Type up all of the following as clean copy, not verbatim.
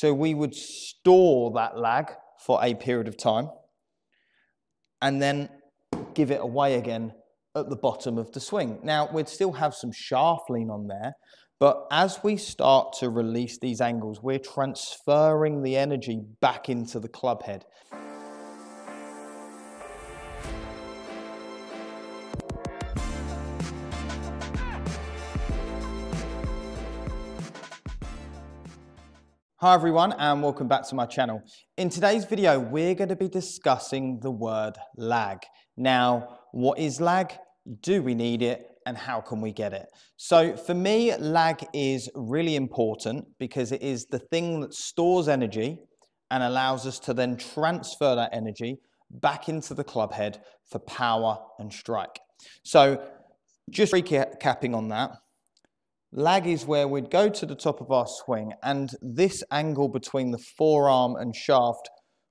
So we would store that lag for a period of time and then give it away again at the bottom of the swing. Now, we'd still have some shaft lean on there, but as we start to release these angles, we're transferring the energy back into the club head. Hi everyone, and welcome back to my channel. In today's video, we're going to be discussing the word lag. Now, what is lag? Do we need it? And how can we get it? So for me, lag is really important because it is the thing that stores energy and allows us to then transfer that energy back into the club head for power and strike. So just recapping on that, lag is where we'd go to the top of our swing and this angle between the forearm and shaft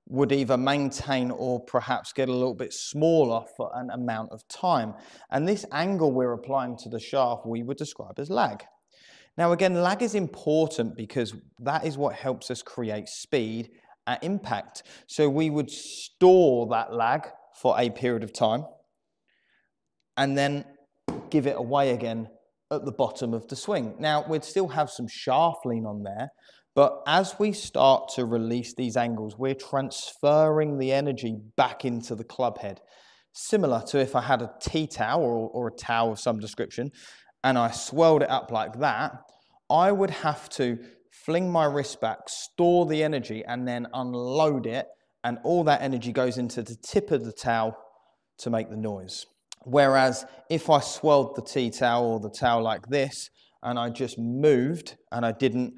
would either maintain or perhaps get a little bit smaller for an amount of time. And this angle we're applying to the shaft we would describe as lag. Now again, lag is important because that is what helps us create speed at impact. So we would store that lag for a period of time and then give it away again at the bottom of the swing. Now, we'd still have some shaft lean on there, but as we start to release these angles, we're transferring the energy back into the club head. Similar to if I had a tea towel or a towel of some description, and I swirled it up like that, I would have to fling my wrist back, store the energy, and then unload it, and all that energy goes into the tip of the towel to make the noise. Whereas if I swirled the tea towel or the towel like this and I just moved and I didn't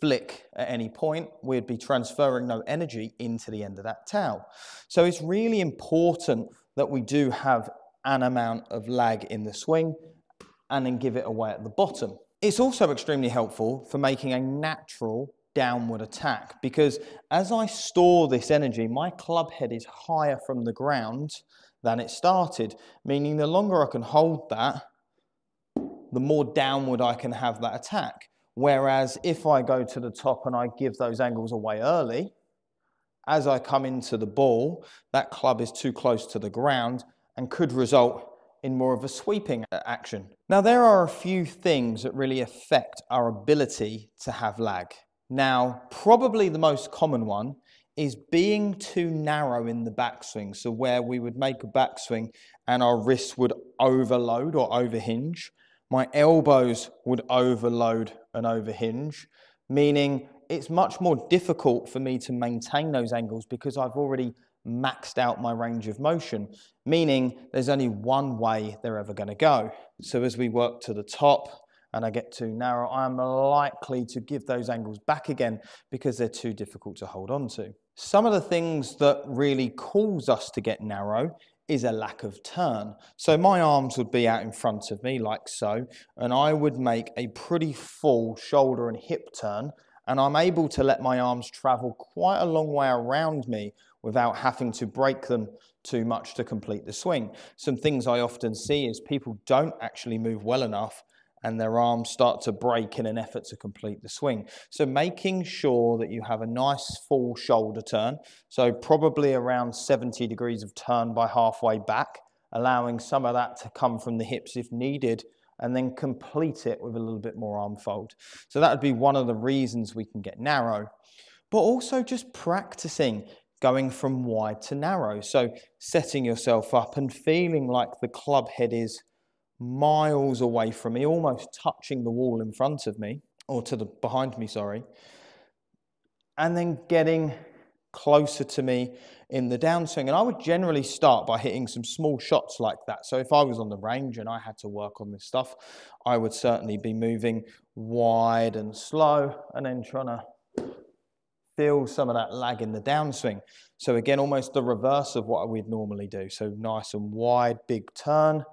flick at any point, we'd be transferring no energy into the end of that towel. So it's really important that we do have an amount of lag in the swing and then give it away at the bottom. It's also extremely helpful for making a natural downward attack because as I store this energy, my club head is higher from the ground than it started, meaning the longer I can hold that, the more downward I can have that attack. Whereas if I go to the top and I give those angles away early, as I come into the ball, that club is too close to the ground and could result in more of a sweeping action. Now, there are a few things that really affect our ability to have lag. Now, probably the most common one is being too narrow in the backswing. So where we would make a backswing and our wrists would overload or overhinge, my elbows would overload and overhinge, meaning it's much more difficult for me to maintain those angles because I've already maxed out my range of motion, meaning there's only one way they're ever going to go. So as we work to the top and I get too narrow, I'm likely to give those angles back again because they're too difficult to hold on to. Some of the things that really cause us to get narrow is a lack of turn. So my arms would be out in front of me like so, and I would make a pretty full shoulder and hip turn, and I'm able to let my arms travel quite a long way around me without having to break them too much to complete the swing. Some things I often see is people don't actually move well enough and their arms start to break in an effort to complete the swing. So making sure that you have a nice full shoulder turn, so probably around 70 degrees of turn by halfway back, allowing some of that to come from the hips if needed, and then complete it with a little bit more arm fold. So that would be one of the reasons we can get narrow, but also just practicing going from wide to narrow. So setting yourself up and feeling like the club head is miles away from me, almost touching the wall in front of me, or to the behind me, sorry, and then getting closer to me in the downswing. And I would generally start by hitting some small shots like that. So if I was on the range and I had to work on this stuff, I would certainly be moving wide and slow and then trying to feel some of that lag in the downswing. So again, almost the reverse of what we'd normally do. So nice and wide, big turn,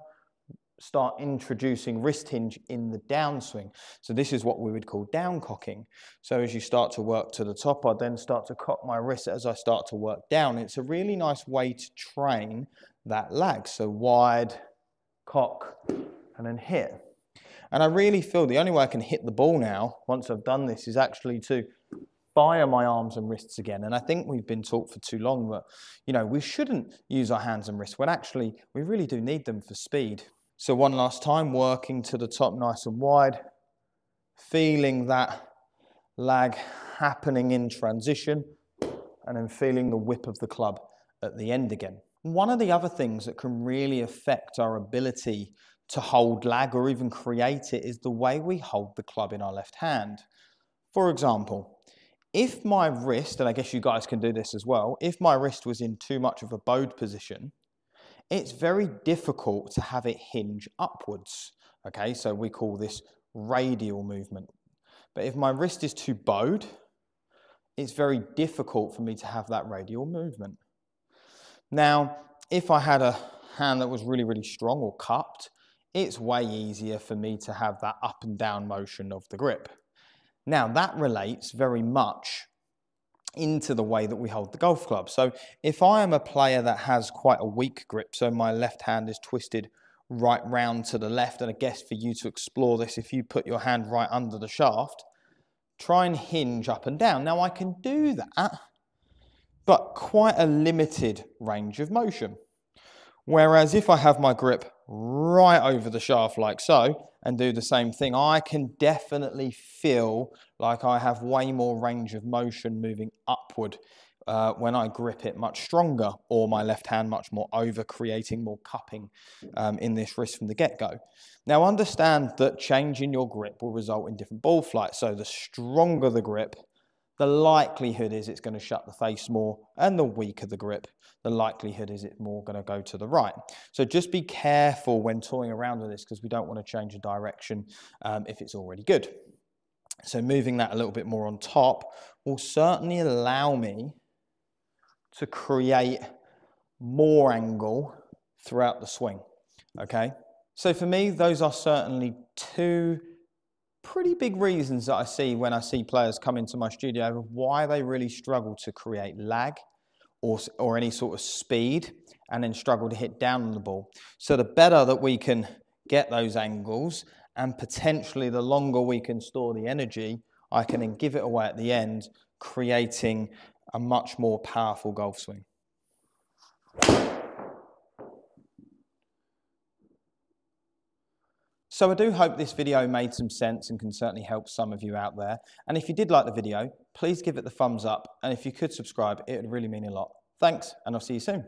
start introducing wrist hinge in the downswing. So this is what we would call down cocking. So as you start to work to the top, I then start to cock my wrist as I start to work down. It's a really nice way to train that lag. So wide, cock, and then hit. And I really feel the only way I can hit the ball now, once I've done this, is actually to fire my arms and wrists again. And I think we've been taught for too long that, we shouldn't use our hands and wrists when actually we really do need them for speed. So one last time, working to the top nice and wide, feeling that lag happening in transition, and then feeling the whip of the club at the end again. One of the other things that can really affect our ability to hold lag or even create it is the way we hold the club in our left hand. For example, if my wrist, and I guess you guys can do this as well, if my wrist was in too much of a bowed position, it's very difficult to have it hinge upwards. Okay, so we call this radial movement. But if my wrist is too bowed, it's very difficult for me to have that radial movement. Now, if I had a hand that was really, really strong or cupped, it's way easier for me to have that up and down motion of the grip. Now, that relates very much into the way that we hold the golf club. So if I am a player that has quite a weak grip, so my left hand is twisted right round to the left, and I guess for you to explore this, if you put your hand right under the shaft, try and hinge up and down. Now I can do that, but quite a limited range of motion. Whereas if I have my grip right over the shaft like so and do the same thing, I can definitely feel like I have way more range of motion moving upward when I grip it much stronger, or my left hand much more over, creating more cupping in this wrist from the get-go. Now understand that changing your grip will result in different ball flights. So the stronger the grip, the likelihood is it's going to shut the face more, and the weaker the grip, the likelihood is it's more going to go to the right. So just be careful when toying around with this, because we don't want to change the direction if it's already good. So moving that a little bit more on top will certainly allow me to create more angle throughout the swing, okay? So for me, those are certainly two pretty big reasons that I see when I see players come into my studio of why they really struggle to create lag or any sort of speed, and then struggle to hit down on the ball. So the better that we can get those angles, and potentially the longer we can store the energy, I can then give it away at the end, creating a much more powerful golf swing. So I do hope this video made some sense and can certainly help some of you out there. And if you did like the video, please give it the thumbs up. And if you could subscribe, it would really mean a lot. Thanks, and I'll see you soon.